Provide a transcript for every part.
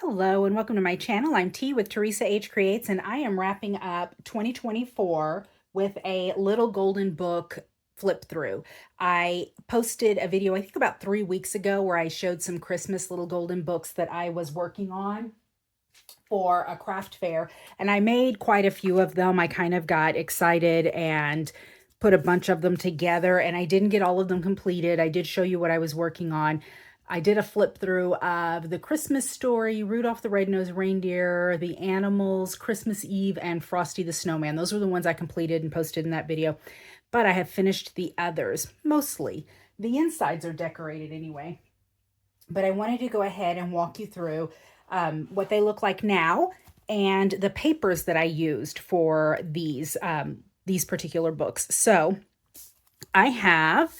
Hello and welcome to my channel. I'm T with Teresa H Creates, and I am wrapping up 2024 with a little golden book flip through. I posted a video, I think about 3 weeks ago, where I showed some Christmas little golden books that I was working on for a craft fair, and I made quite a few of them. I kind of got excited and put a bunch of them together, and I didn't get all of them completed. I did show you what I was working on. I did a flip through of the Christmas Story, Rudolph the Red-Nosed Reindeer, The Animals, Christmas Eve, and Frosty the Snowman. Those were the ones I completed and posted in that video, but I have finished the others, mostly. The insides are decorated anyway, but I wanted to go ahead and walk you through what they look like now and the papers that I used for these particular books. So I have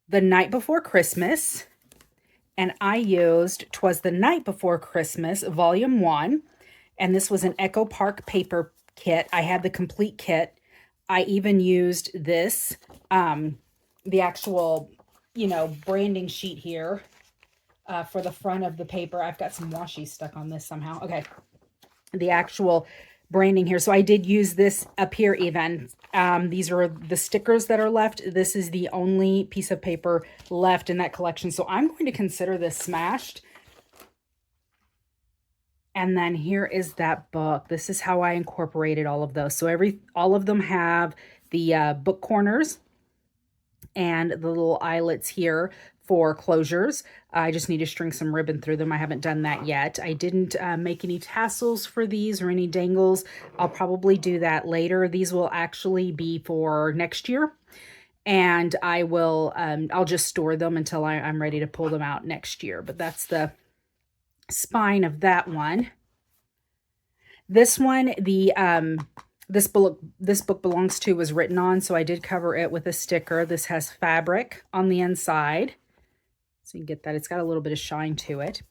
The Night Before Christmas, and I used Twas the Night Before Christmas, Volume 1, and this was an Echo Park paper kit. I had the complete kit. I even used this, the actual, branding sheet here for the front of the paper. I've got some washi stuck on this somehow. Okay, the actual branding here. So I did use this up here even. These are the stickers that are left. This is the only piece of paper left in that collection. So I'm going to consider this smashed. And then here is that book. This is how I incorporated all of those. So all of them have the book corners and the little eyelets here for closures. I just need to string some ribbon through them. I haven't done that yet. I didn't make any tassels for these or any dangles. I'll probably do that later. These will actually be for next year, and I'll just store them until I'm ready to pull them out next year. But that's the spine of that one. This one, this book belongs to was written on, so I did cover it with a sticker. This has fabric on the inside, so you can get that. It's got a little bit of shine to it.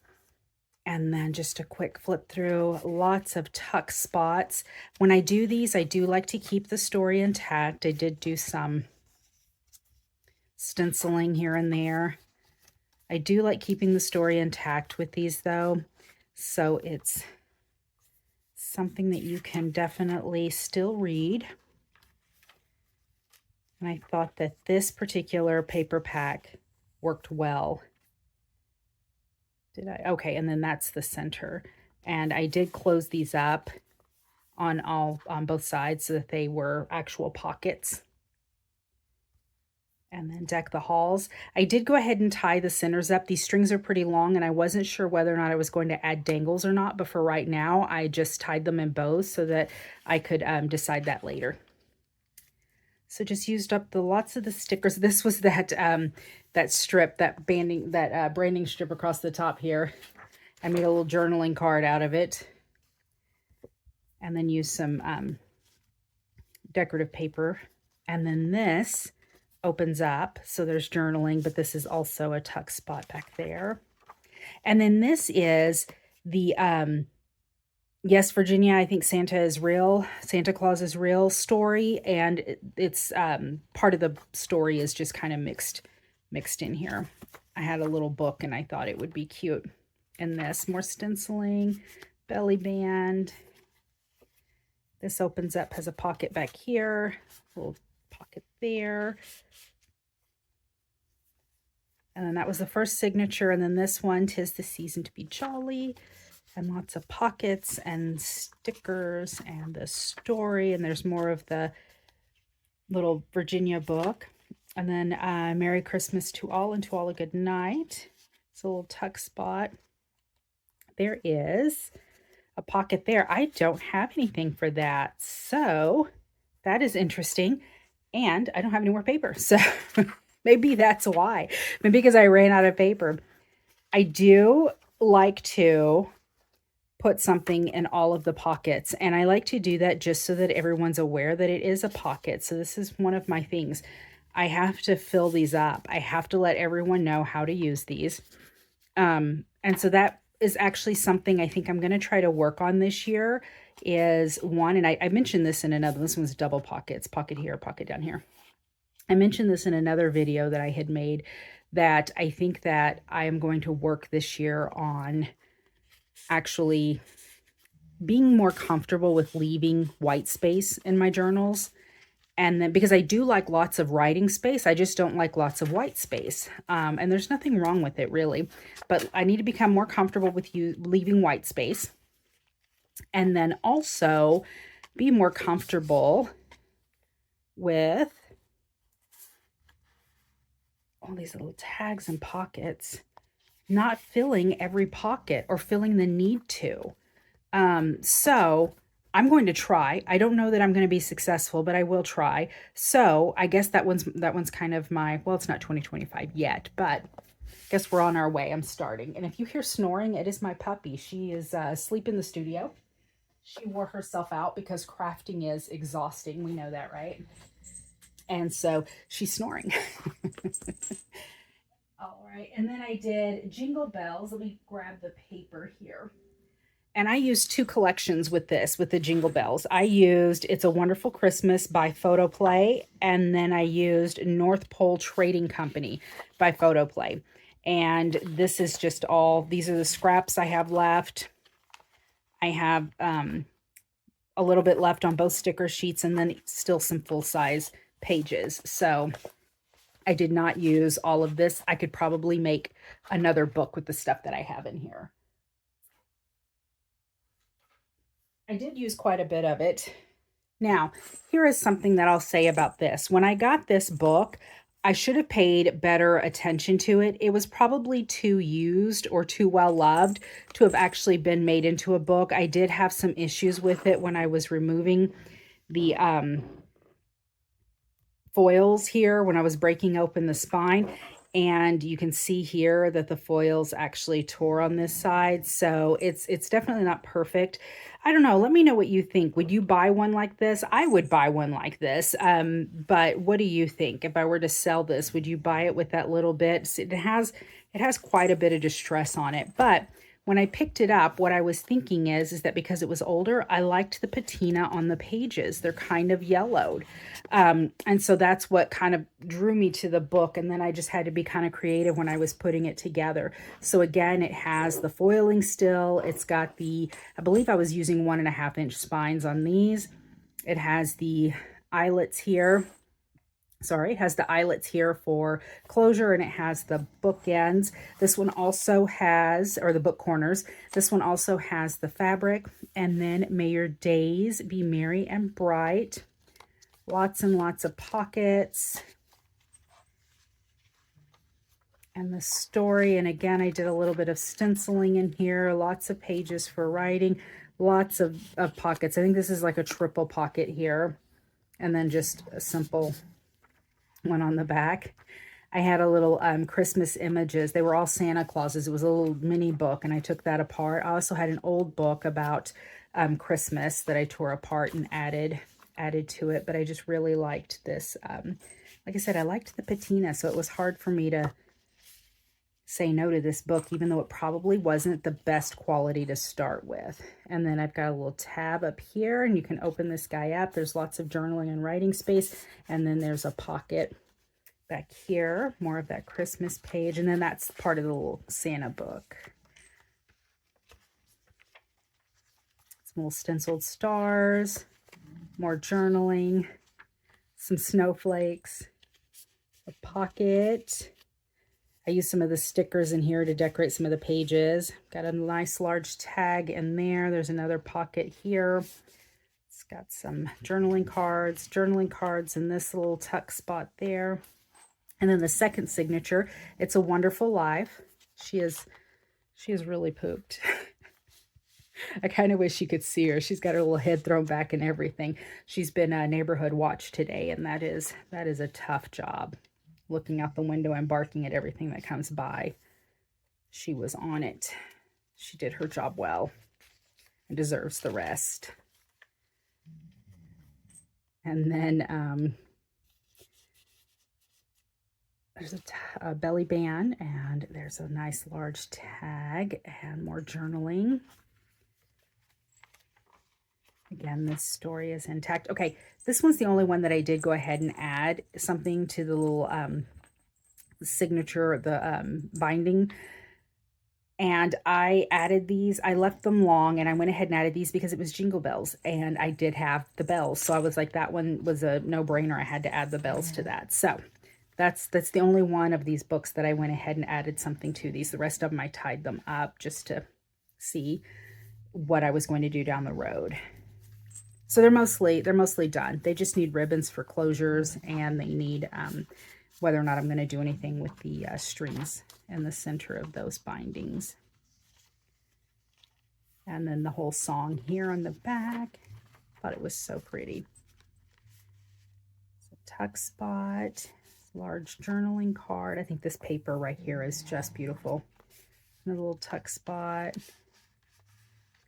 And then just a quick flip through, lots of tuck spots. When I do these, I do like to keep the story intact. I did do some stenciling here and there. I do like keeping the story intact with these though, so it's something that you can definitely still read. And I thought that this particular paper pack worked well. Did I? Okay, and then that's the center. And I did close these up on both sides so that they were actual pockets. And then deck the halls. I did go ahead and tie the centers up. These strings are pretty long, and I wasn't sure whether or not I was going to add dangles or not, but for right now, I just tied them in bows so that I could decide that later. So just used up lots of the stickers. This was that that strip, that branding strip across the top here. I made a little journaling card out of it, and then used some decorative paper. And then this opens up, so there's journaling, but this is also a tuck spot back there. And then this is the Yes, Virginia, I think Santa is real. Santa Claus is real story, and it's part of the story is just kind of mixed in here. I had a little book, and I thought it would be cute. And this, more stenciling, belly band. This opens up, has a pocket back here, little pocket there. And then that was the first signature, and then this one, 'Tis the Season to be Jolly. And lots of pockets and stickers and the story. And there's more of the little Virginia book. And then Merry Christmas to all, and to all a good night. It's a little tuck spot. There is a pocket there. I don't have anything for that. So that is interesting. And I don't have any more paper. So maybe that's why. Maybe because I ran out of paper. I do like to put something in all of the pockets, and I like to do that just so that everyone's aware that it is a pocket. So this is one of my things. I have to fill these up. I have to let everyone know how to use these. And so that is actually something I think I'm going to try to work on this year is one, and I mentioned this in another, this one's double pockets, pocket here, pocket down here. I mentioned this in another video that I had made, that I think that I am going to work this year on actually being more comfortable with leaving white space in my journals. And then because I do like lots of writing space, I just don't like lots of white space. And there's nothing wrong with it really, but I need to become more comfortable with you leaving white space. And then also be more comfortable with all these little tags and pockets, not filling every pocket or feeling the need to. So I'm going to try. I don't know that I'm going to be successful, but I will try. So I guess that one's kind of my, well, it's not 2025 yet, but I guess we're on our way. I'm starting. And if you hear snoring, it is my puppy. She is asleep in the studio. She wore herself out because crafting is exhausting. We know that, right? And so she's snoring. All right. And then I did Jingle Bells. Let me grab the paper here. And I used two collections with this, with the Jingle Bells. I used It's a Wonderful Christmas by Photoplay, and then I used North Pole Trading Company by Photoplay. And this is just all, these are the scraps I have left. I have a little bit left on both sticker sheets, and then still some full-size pages. So I did not use all of this. I could probably make another book with the stuff that I have in here. I did use quite a bit of it. Now, here is something that I'll say about this. When I got this book, I should have paid better attention to it. It was probably too used or too well loved to have actually been made into a book. I did have some issues with it when I was removing the foils here, when I was breaking open the spine. And you can see here that the foils actually tore on this side. So it's definitely not perfect. I don't know. Let me know what you think. Would you buy one like this? I would buy one like this. But what do you think? If I were to sell this, would you buy it with that little bit? It has quite a bit of distress on it. But when I picked it up, what I was thinking is that because it was older, I liked the patina on the pages. They're kind of yellowed. And so that's what kind of drew me to the book. And then I just had to be kind of creative when I was putting it together. So again, it has the foiling still. It's got I believe I was using 1.5-inch spines on these. It has the eyelets here. Sorry, it has the eyelets here for closure, and it has the bookends. This one also has, or the book corners. This one also has the fabric. And then May Your Days Be Merry and Bright. Lots and lots of pockets. And the story, and again, I did a little bit of stenciling in here. Lots of pages for writing. Lots of pockets. I think this is like a triple pocket here. And then just a simple one on the back. I had a little Christmas images. They were all Santa Clauses. It was a little mini book, and I took that apart. I also had an old book about Christmas that I tore apart and added to it, but I just really liked this. Like I said, I liked the patina, so it was hard for me to say no to this book, even though it probably wasn't the best quality to start with. And then I've got a little tab up here, and you can open this guy up. There's lots of journaling and writing space, and then there's a pocket back here, more of that Christmas page, and then that's part of the little Santa book. Some little stenciled stars, more journaling, some snowflakes, a pocket. I used some of the stickers in here to decorate some of the pages. Got a nice large tag in there. There's another pocket here. It's got some journaling cards in this little tuck spot there. And then the second signature, It's a Wonderful Life. She is really pooped. I kind of wish you could see her. She's got her little head thrown back and everything. She's been a neighborhood watch today, and that is a tough job. Looking out the window and barking at everything that comes by. She was on it. She did her job well and deserves the rest. And then there's a belly band, and there's a nice large tag and more journaling. Again, this story is intact. Okay, this one's the only one that I did go ahead and add something to the little signature, the binding. And I added these. I left them long, and I went ahead and added these because it was Jingle Bells, and I did have the bells. So I was like, that one was a no-brainer. I had to add the bells to that. So that's the only one of these books that I went ahead and added something to these. The rest of them, I tied them up just to see what I was going to do down the road. So they're mostly done. They just need ribbons for closures, and they need whether or not I'm going to do anything with the strings in the center of those bindings. And then the whole song here on the back. Thought it was so pretty. It's a tuck spot, large journaling card. I think this paper right here is just beautiful. And a little tuck spot,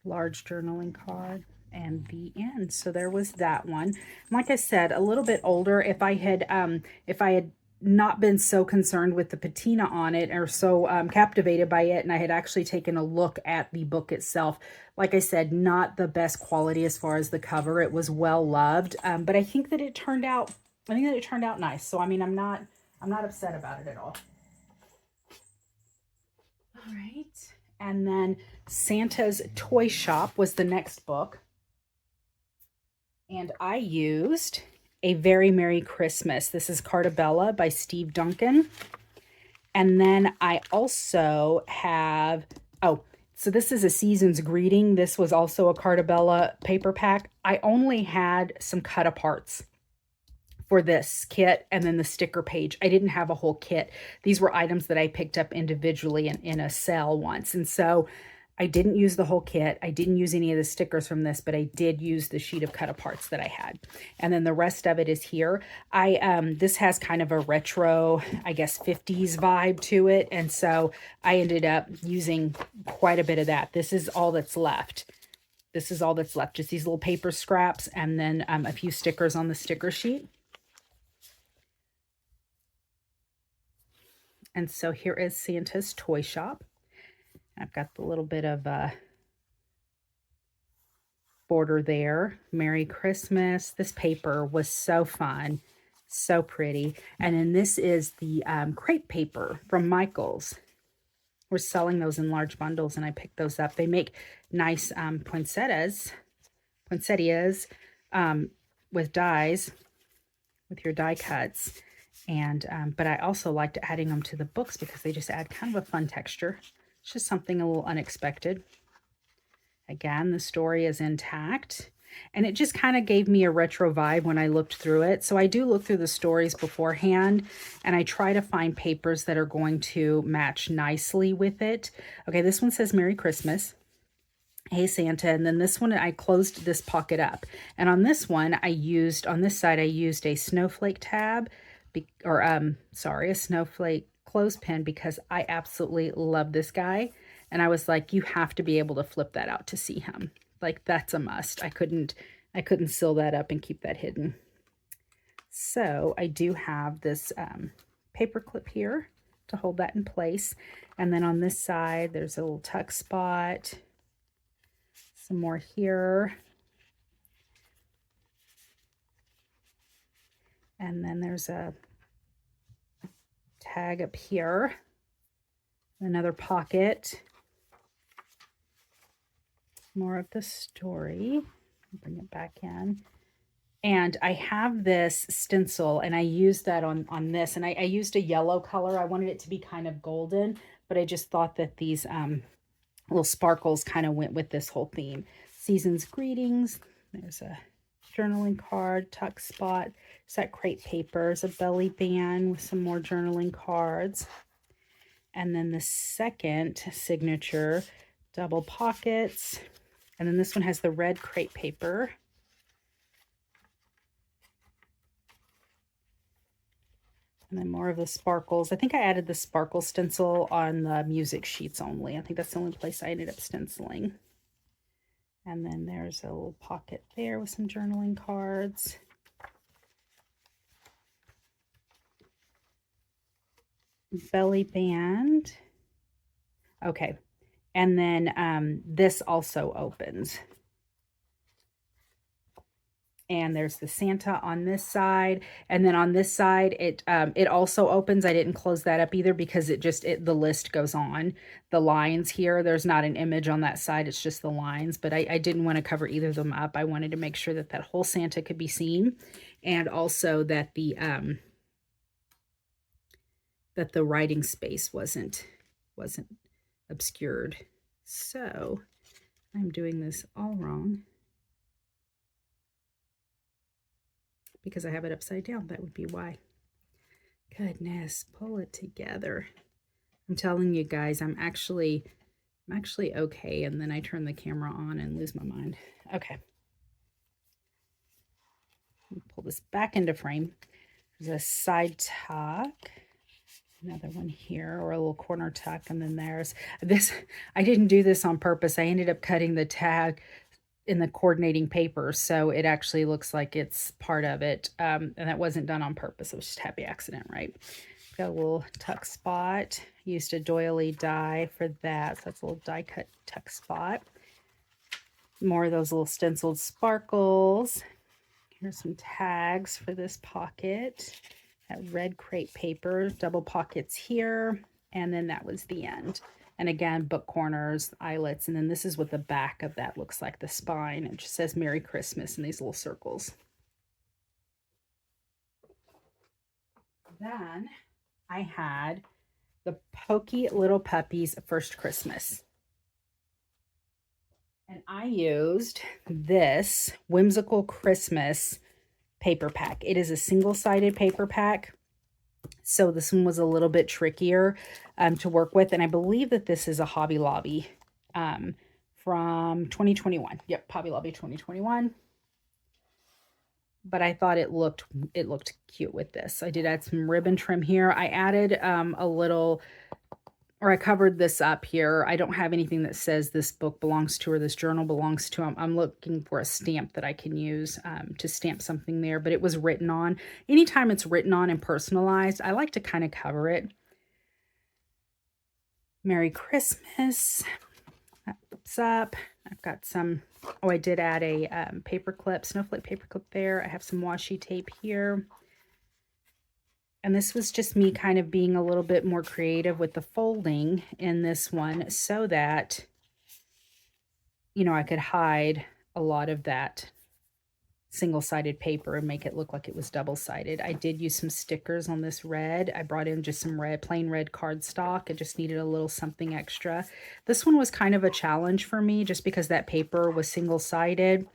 large journaling card, and the end. So there was that one. Like I said, a little bit older. If I had not been so concerned with the patina on it, or so captivated by it, and I had actually taken a look at the book itself, like I said, not the best quality as far as the cover. It was well loved, but I think that it turned out nice. So I mean, I'm not upset about it at all. All right. And then Santa's Toy Shop was the next book. And I used A Very Merry Christmas. This is Carta by Steve Duncan. And then I also have, so this is a Season's Greeting. This was also a Carta paper pack. I only had some cut aparts for this kit and then the sticker page. I didn't have a whole kit. These were items that I picked up individually in a sale once. And so I didn't use the whole kit. I didn't use any of the stickers from this, but I did use the sheet of cut aparts that I had. And then the rest of it is here. This has kind of a retro, I guess, 50s vibe to it. And so I ended up using quite a bit of that. This is all that's left. This is all that's left. Just these little paper scraps and then a few stickers on the sticker sheet. And so here is Santa's Toy Shop. I've got the little bit of border there. Merry Christmas. This paper was so fun, so pretty. And then this is the crepe paper from Michael's. We're selling those in large bundles, and I picked those up. They make nice poinsettias with dies, with your die cuts. And but I also liked adding them to the books because they just add kind of a fun texture. It's just something a little unexpected. Again, the story is intact, and it just kind of gave me a retro vibe when I looked through it. So I do look through the stories beforehand, and I try to find papers that are going to match nicely with it. Okay, this one says Merry Christmas. Hey Santa. And then this one, I closed this pocket up. And on this one, on this side, I used a snowflake tab, a snowflake clothespin, because I absolutely love this guy. And I was like, you have to be able to flip that out to see him. Like, that's a must. I couldn't seal that up and keep that hidden. So I do have this paper clip here to hold that in place. And then on this side, there's a little tuck spot. Some more here. And then there's a tag up here. Another pocket. More of the story. Bring it back in. And I have this stencil, and I used that on this. And I used a yellow color. I wanted it to be kind of golden, but I just thought that these little sparkles kind of went with this whole theme. Season's Greetings. There's a journaling card, tuck spot. There's that crepe paper. There's a belly band with some more journaling cards. And then the second signature, double pockets. And then this one has the red crepe paper. And then more of the sparkles. I think I added the sparkle stencil on the music sheets only. I think that's the only place I ended up stenciling. And then there's a little pocket there with some journaling cards. Belly band. Okay. And then this also opens. And there's the Santa on this side, and then on this side it also opens. I didn't close that up either because the list goes on. The lines here, there's not an image on that side, it's just the lines, but I didn't want to cover either of them up. I wanted to make sure that that whole Santa could be seen, and also that the writing space wasn't obscured. So I'm doing this all wrong because I have it upside down. That would be why. Goodness, pull it together. I'm telling you guys, I'm actually okay, and then I turn the camera on and lose my mind. Okay. Pull this back into frame. There's a side tuck. Another one here, or a little corner tuck, and then there's this. I didn't do this on purpose. I ended up cutting the tag in the coordinating paper, so it actually looks like it's part of it, and that wasn't done on purpose. It was just a happy accident, right? Got a little tuck spot. Used a doily die for that, so that's a little die cut tuck spot. More of those little stenciled sparkles. Here's some tags for this pocket. That red crepe paper, double pockets here, and then that was the end. And again, book corners, eyelets, and then this is what the back of that looks like, the spine. It just says Merry Christmas in these little circles. Then I had the Pokey Little Puppies First Christmas. And I used this Whimsical Christmas paper pack. It is a single-sided paper pack. So this one was a little bit trickier to work with. And I believe that this is a Hobby Lobby from 2021. Yep, Hobby Lobby 2021. But I thought it looked cute with this. I did add some ribbon trim here. I added a little, or I covered this up here. I don't have anything that says this book belongs to or this journal belongs to. I'm looking for a stamp that I can use to stamp something there, but it was written on. Anytime it's written on and personalized, I like to kind of cover it. Merry Christmas. That flips up. I've got some, oh, I did add a paper clip, snowflake paper clip there. I have some washi tape here. And this was just me kind of being a little bit more creative with the folding in this one so that, you know, I could hide a lot of that single-sided paper and make it look like it was double-sided. I did use some stickers on this red. I brought in just some plain red cardstock. It just needed a little something extra. This one was kind of a challenge for me just because that paper was single-sided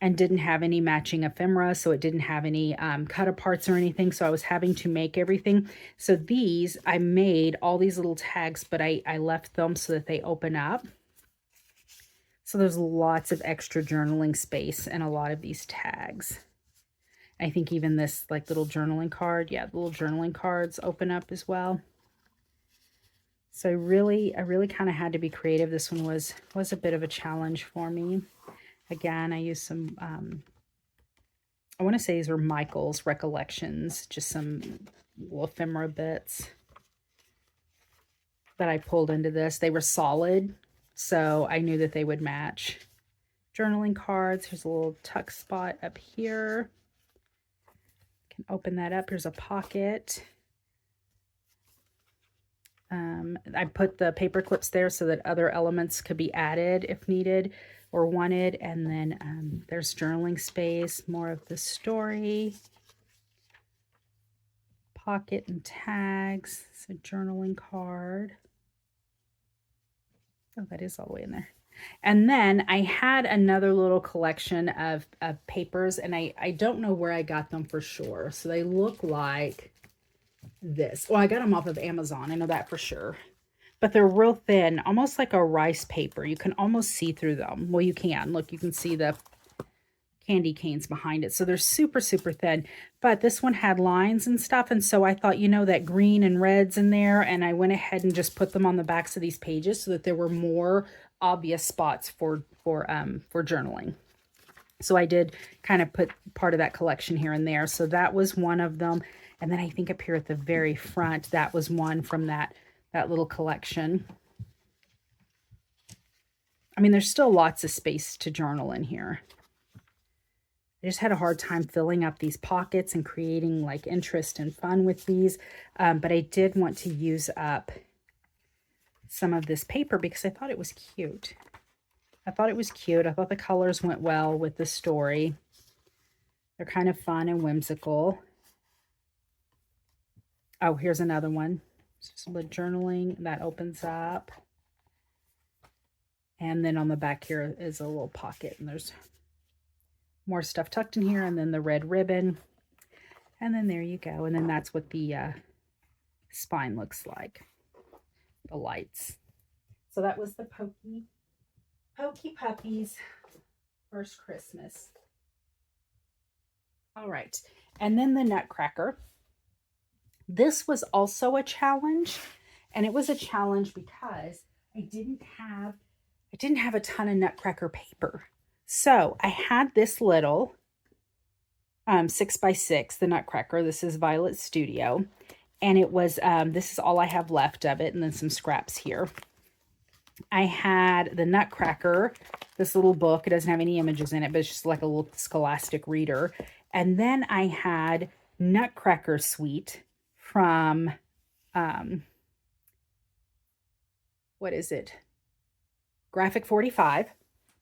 and didn't have any matching ephemera, so it didn't have any cut aparts or anything, so I was having to make everything. So these, I made all these little tags, but I left them so that they open up. So there's lots of extra journaling space in a lot of these tags. I think even this like little journaling card, yeah, the little journaling cards open up as well. So I really kind of had to be creative. This one was a bit of a challenge for me. Again, I used some, I want to say these were Michael's Recollections, just some little ephemera bits that I pulled into this. They were solid, so I knew that they would match. Journaling cards. Here's a little tuck spot up here. Can open that up. Here's a pocket. I put the paper clips there so that other elements could be added if needed or wanted. And then there's journaling space, more of the story. Pocket and tags. It's a journaling card. Oh, that is all the way in there. And then I had another little collection of papers, and I don't know where I got them for sure. So they look like this. Well, I got them off of Amazon. I know that for sure. But they're real thin, almost like a rice paper. You can almost see through them. Well, you can. Look, you can see the candy canes behind it. So they're super, super thin. But this one had lines and stuff. And so I thought, you know, that green and reds in there. And I went ahead and just put them on the backs of these pages so that there were more obvious spots for journaling. So I did kind of put part of that collection here and there. So that was one of them. And then I think up here at the very front, that was one from that little collection. I mean, there's still lots of space to journal in here. I just had a hard time filling up these pockets and creating like interest and fun with these. But I did want to use up some of this paper because I thought it was cute. I thought it was cute. I thought the colors went well with the story. They're kind of fun and whimsical. Oh, here's another one. Just a little journaling. That opens up. And then on the back here is a little pocket. And there's more stuff tucked in here. And then the red ribbon. And then there you go. And then that's what the spine looks like. The lights. So that was the Pokey Puppies First Christmas. All right. And then the Nutcracker. This was also a challenge, and it was a challenge because I didn't have a ton of Nutcracker paper. So I had this little 6x6, the Nutcracker. This is Violet Studio, and it was this is all I have left of it, and then some scraps here. I had the Nutcracker, this little book. It doesn't have any images in it, but it's just like a little scholastic reader. And then I had Nutcracker Suite from, what is it? Graphic 45.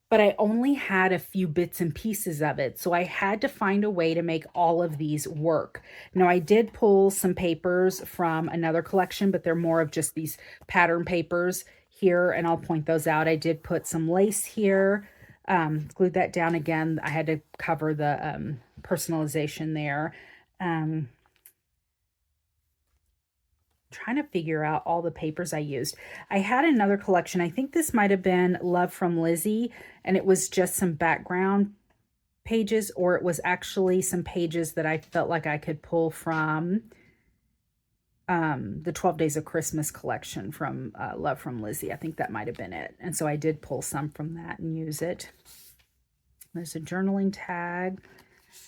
But I only had a few bits and pieces of it. So I had to find a way to make all of these work. Now, I did pull some papers from another collection, but they're more of just these pattern papers here, and I'll point those out. I did put some lace here, glued that down again. I had to cover the personalization there. Trying to figure out all the papers I used. I had another collection. I think this might have been Love from Lizzie, and it was just some background pages, or it was actually some pages that I felt like I could pull from the 12 Days of Christmas collection from Love from Lizzie. I think that might have been it. And so I did pull some from that and use it. There's a journaling tag.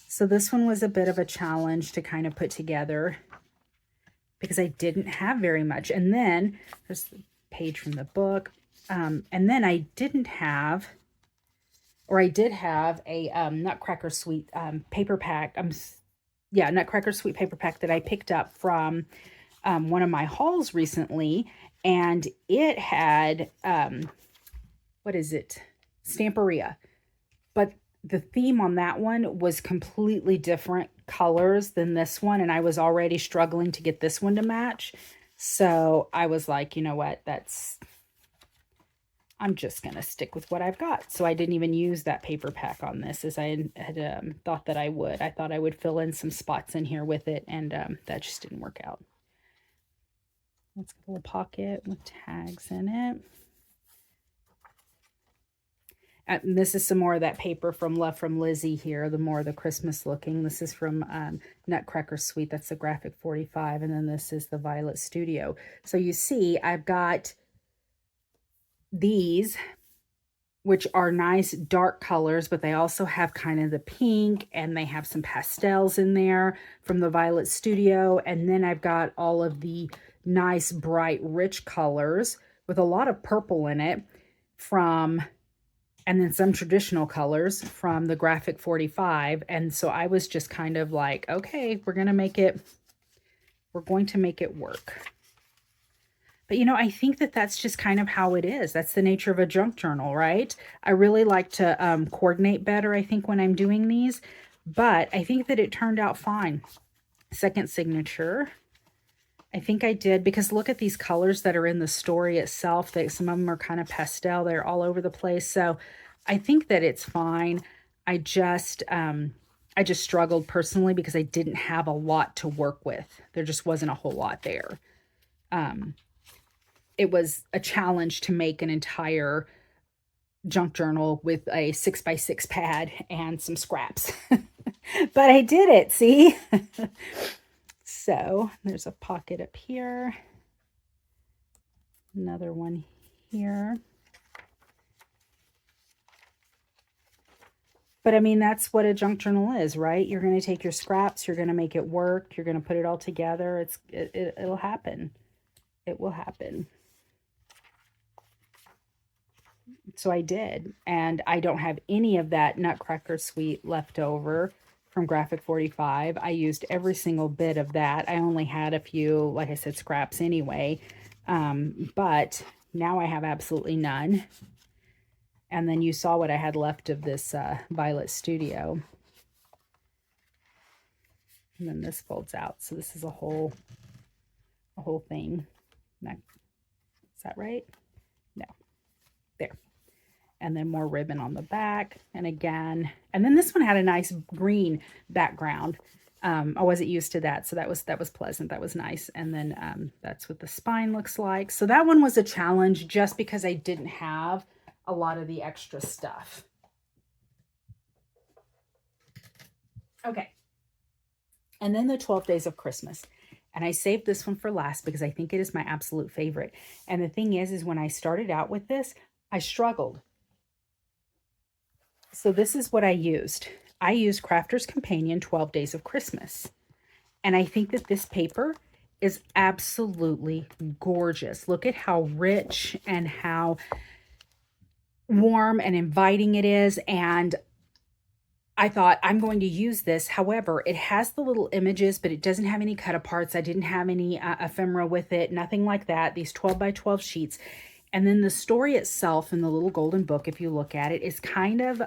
So this one was a bit of a challenge to kind of put together because I didn't have very much. And then there's the page from the book. And then I didn't have, or I did have a Nutcracker Suite paper pack. Nutcracker Suite paper pack that I picked up from one of my hauls recently. And it had, what is it? Stamperia. But the theme on that one was completely different colors than this one, and I was already struggling to get this one to match. So I was like, you know what, I'm just going to stick with what I've got. So I didn't even use that paper pack on this, as I had thought that I would. I thought I would fill in some spots in here with it, and that just didn't work out. Let's get a little pocket with tags in it. And this is some more of that paper from Love from Lizzie here, the more of the Christmas looking. This is from Nutcracker Suite. That's the Graphic 45. And then this is the Violet Studio. So you see, I've got these, which are nice dark colors, but they also have kind of the pink, and they have some pastels in there from the Violet Studio. And then I've got all of the nice, bright, rich colors with a lot of purple in it from... and then some traditional colors from the Graphic 45. And so I was just kind of like, okay, we're going to make it work. But, you know, I think that that's just kind of how it is. That's the nature of a junk journal, right? I really like to coordinate better, I think, when I'm doing these. But I think that it turned out fine. Second signature. I think I did, because look at these colors that are in the story itself. Some of them are kind of pastel. They're all over the place. So I think that it's fine. I just struggled personally because I didn't have a lot to work with. There just wasn't a whole lot there. It was a challenge to make an entire junk journal with a 6x6 pad and some scraps. But I did it, see? So there's a pocket up here. Another one here. But I mean, that's what a junk journal is, right? You're going to take your scraps, you're going to make it work, you're going to put it all together. It'll happen. It will happen. So I did. And I don't have any of that Nutcracker suite left over from Graphic 45. I used every single bit of that. I only had a few, like I said, scraps anyway. But now I have absolutely none. And then you saw what I had left of this Violet Studio. And then this folds out. So this is a whole thing. Is that right? No. There. And then more ribbon on the back. And again, and then this one had a nice green background. I wasn't used to that, so that was pleasant. That was nice. And then that's what the spine looks like. So that one was a challenge just because I didn't have a lot of the extra stuff. Okay. And then the 12 Days of Christmas. And I saved this one for last because I think it is my absolute favorite. And the thing is when I started out with this, I struggled. So this is what I used. I used Crafter's Companion 12 Days of Christmas. And I think that this paper is absolutely gorgeous. Look at how rich and how warm and inviting it is. And I thought I'm going to use this. However, it has the little images, but it doesn't have any cut aparts. I didn't have any ephemera with it, nothing like that. These 12 by 12 sheets. And then the story itself in the little golden book, if you look at it, is kind of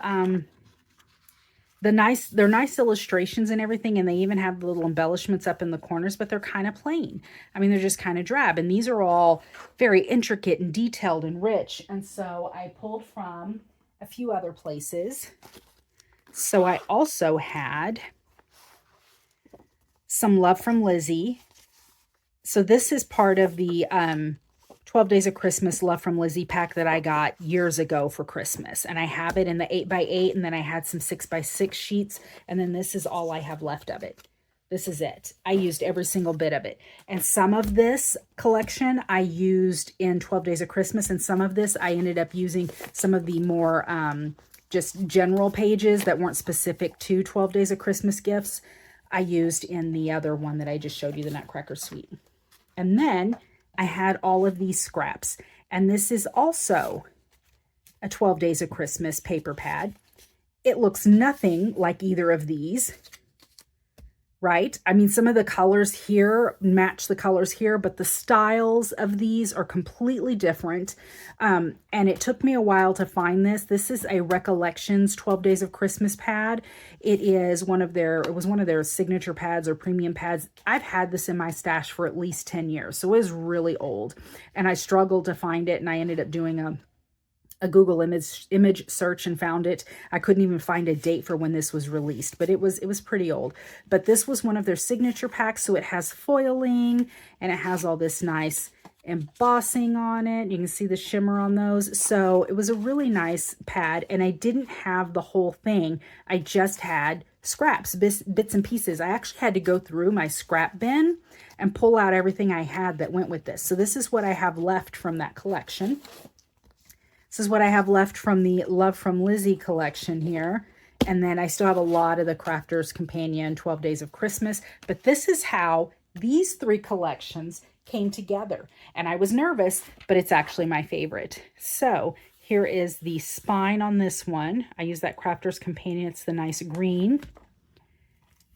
they're nice illustrations and everything, and they even have the little embellishments up in the corners, but they're kind of plain. I mean, they're just kind of drab, and these are all very intricate and detailed and rich. And so I pulled from a few other places. So I also had some Love from Lizzie. So this is part of the 12 Days of Christmas Love from Lizzie pack that I got years ago for Christmas. And I have it in the 8x8, and then I had some 6x6 sheets, and then this is all I have left of it. This is it. I used every single bit of it. And some of this collection I used in 12 Days of Christmas, and some of this I ended up using some of the more just general pages that weren't specific to 12 Days of Christmas gifts. I used in the other one that I just showed you, the Nutcracker Suite. And then I had all of these scraps. And this is also a 12 Days of Christmas paper pad. It looks nothing like either of these, right? I mean, some of the colors here match the colors here, but the styles of these are completely different. And it took me a while to find this. This is a Recollections 12 Days of Christmas pad. It was one of their signature pads or premium pads. I've had this in my stash for at least 10 years, so it is really old. And I struggled to find it, and I ended up doing a Google image search and found it. I couldn't even find a date for when this was released, but it was pretty old. But this was one of their signature packs, so it has foiling and it has all this nice embossing on it. You can see the shimmer on those. So it was a really nice pad, and I didn't have the whole thing. I just had scraps, bits and pieces. I actually had to go through my scrap bin and pull out everything I had that went with this. So this is what I have left from that collection. This is what I have left from the Love from Lizzie collection here. And then I still have a lot of the Crafter's Companion 12 Days of Christmas. But this is how these three collections came together. And I was nervous, but it's actually my favorite. So here is the spine on this one. I use that Crafter's Companion. It's the nice green.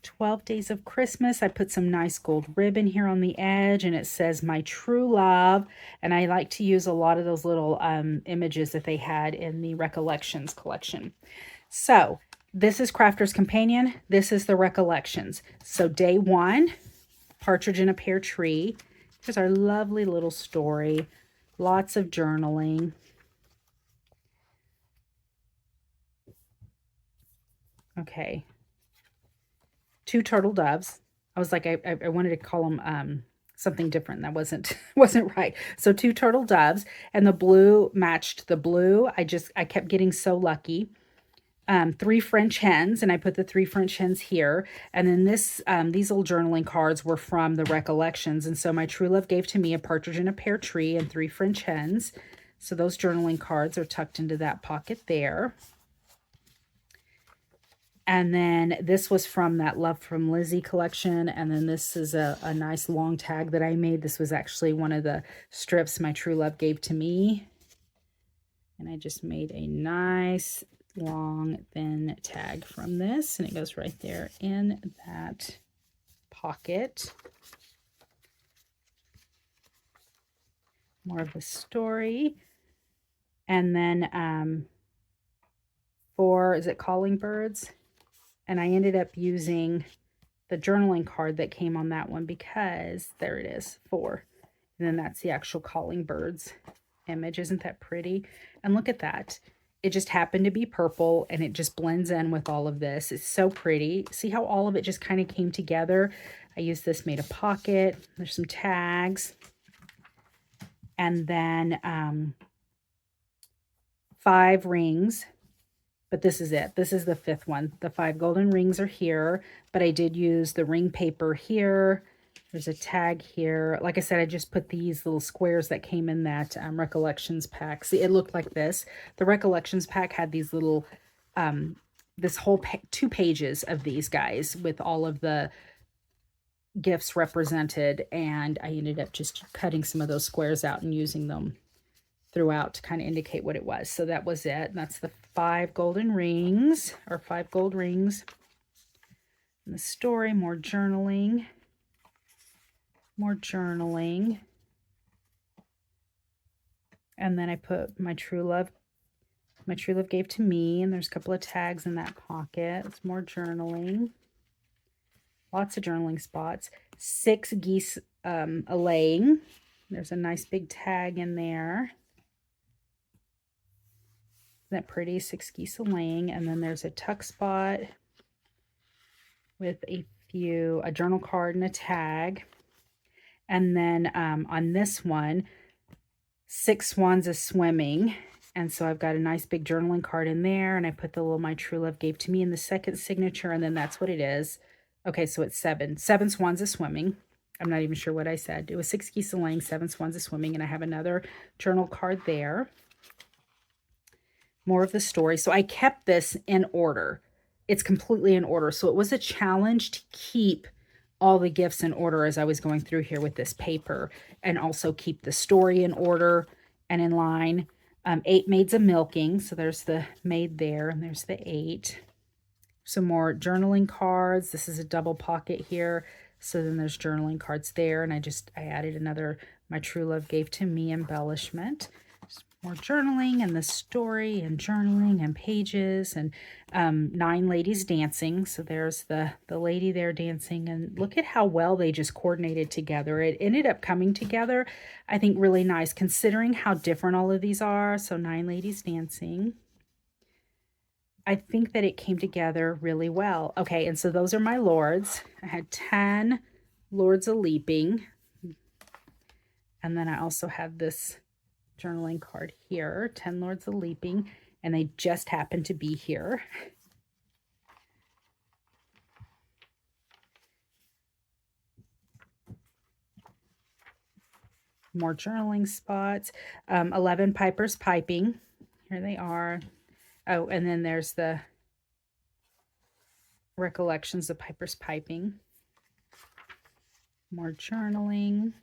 12 Days of Christmas. I put some nice gold ribbon here on the edge, and it says My True Love. And I like to use a lot of those little images that they had in the Recollections collection. So this is Crafter's Companion. This is the Recollections. So day one, Partridge in a Pear Tree. Here's our lovely little story. Lots of journaling. Okay. 2 turtle doves. I was like, I wanted to call them something different. That wasn't right. So 2 turtle doves, and the blue matched the blue. I kept getting so lucky. 3 French hens, and I put the 3 French hens here. And then these little journaling cards were from the Recollections. And so my true love gave to me a partridge in a pear tree and 3 French hens. So those journaling cards are tucked into that pocket there. And then this was from that Love from Lizzie collection. And then this is a nice long tag that I made. This was actually one of the strips my true love gave to me. And I just made a nice long thin tag from this, and it goes right there in that pocket. More of the story. And then for, is it Calling Birds? And I ended up using the journaling card that came on that one because there it is, 4. And then that's the actual Calling Birds image. Isn't that pretty? And look at that. It just happened to be purple, and it just blends in with all of this. It's so pretty. See how all of it just kind of came together? I used this, made a pocket. There's some tags. And then 5 rings. But this is it. This is the 5th one. The 5 golden rings are here, but I did use the ring paper here. There's a tag here. Like I said, I just put these little squares that came in that Recollections pack. See, it looked like this. The Recollections pack had these little, this whole 2 pages of these guys with all of the gifts represented, and I ended up just cutting some of those squares out and using them throughout to kind of indicate what it was. So that was it. And that's the 5 golden rings, or 5 gold rings. And the story, more journaling. More journaling. And then I put my true love gave to me, and there's a couple of tags in that pocket. It's more journaling. Lots of journaling spots. 6 geese a-laying. There's a nice big tag in there. Isn't that pretty? 6 geese a-laying. And then there's a tuck spot with a journal card and a tag. And then on this one, 6 swans a-swimming. And so I've got a nice big journaling card in there, and I put the little my true love gave to me in the second signature, and then that's what it is. Okay, so it's 7 swans a-swimming. I'm not even sure what I said. It was 6 geese a-laying, 7 swans a-swimming, and I have another journal card there. More of the story. So I kept this in order. It's completely in order. So it was a challenge to keep all the gifts in order as I was going through here with this paper, and also keep the story in order and in line. 8 maids a-milking. So there's the maid there, and there's the 8. Some more journaling cards. This is a double pocket here. So then there's journaling cards there. And I added another my true love gave to me embellishment. More journaling and the story and journaling and pages, and 9 ladies dancing. So there's the lady there dancing, and look at how well they just coordinated together. It ended up coming together, I think, really nice considering how different all of these are. So 9 ladies dancing. I think that it came together really well. Okay, and so those are my lords. I had 10 lords a-leaping. And then I also had this journaling card here, 10 lords a-leaping, and they just happen to be here. More journaling spots. 11 pipers piping. Here they are. Oh, and then there's the Recollections of Pipers Piping. More journaling.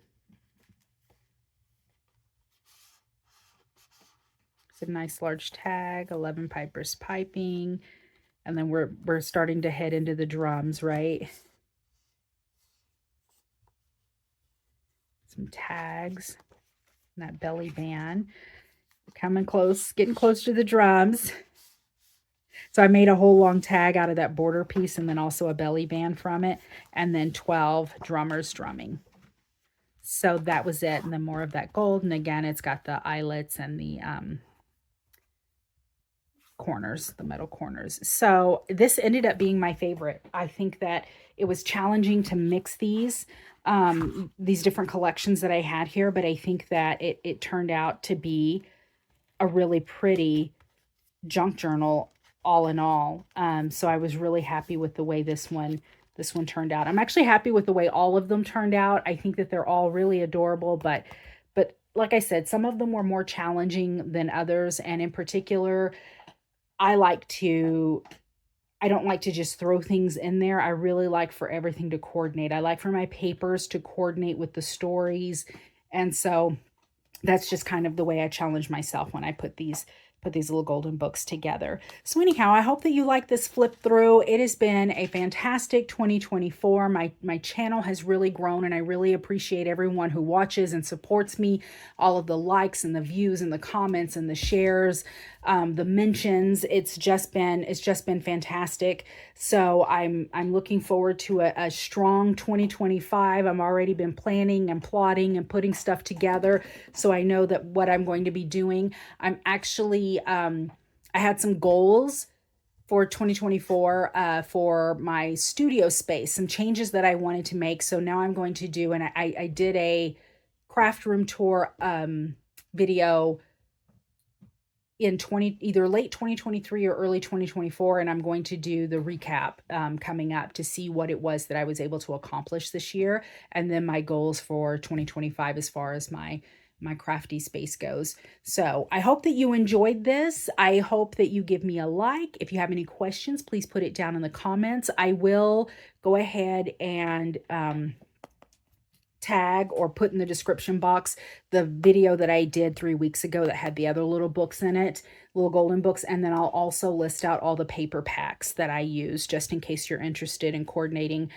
It's a nice large tag, 11 pipers piping. And then we're starting to head into the drums, right? Some tags. And that belly band. Coming close, getting close to the drums. So I made a whole long tag out of that border piece, and then also a belly band from it, and then 12 drummers drumming. So that was it, and then more of that gold, and again, it's got the eyelets and the corners, the metal corners. So this ended up being my favorite. I think that it was challenging to mix these different collections that I had here, but I think that it turned out to be a really pretty junk journal all in all. So I was really happy with the way this one turned out. I'm actually happy with the way all of them turned out. I think that they're all really adorable, but like I said, some of them were more challenging than others. And in particular, I don't like to just throw things in there. I really like for everything to coordinate. I like for my papers to coordinate with the stories. And so that's just kind of the way I challenge myself when I put these put these little golden books together. So anyhow, I hope that you like this flip through. It has been a fantastic 2024. My channel has really grown, and I really appreciate everyone who watches and supports me, all of the likes and the views and the comments and the shares, the mentions. It's just been fantastic. So I'm looking forward to a strong 2025. I'm already been planning and plotting and putting stuff together, so I know that what I'm going to be doing. I'm actually I had some goals for 2024 for my studio space, some changes that I wanted to make. So now I'm going to do, and I did a craft room tour video in either late 2023 or early 2024, and I'm going to do the recap coming up to see what it was that I was able to accomplish this year, and then my goals for 2025 as far as my crafty space goes. So I hope that you enjoyed this. I hope that you give me a like. If you have any questions, please put it down in the comments. I will go ahead and tag or put in the description box the video that I did 3 weeks ago that had the other little books in it, little golden books, and then I'll also list out all the paper packs that I use, just in case you're interested in coordinating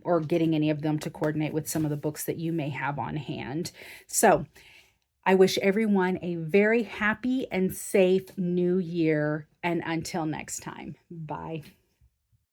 or getting any of them to coordinate with some of the books that you may have on hand. So I wish everyone a very happy and safe new year, and until next time, bye.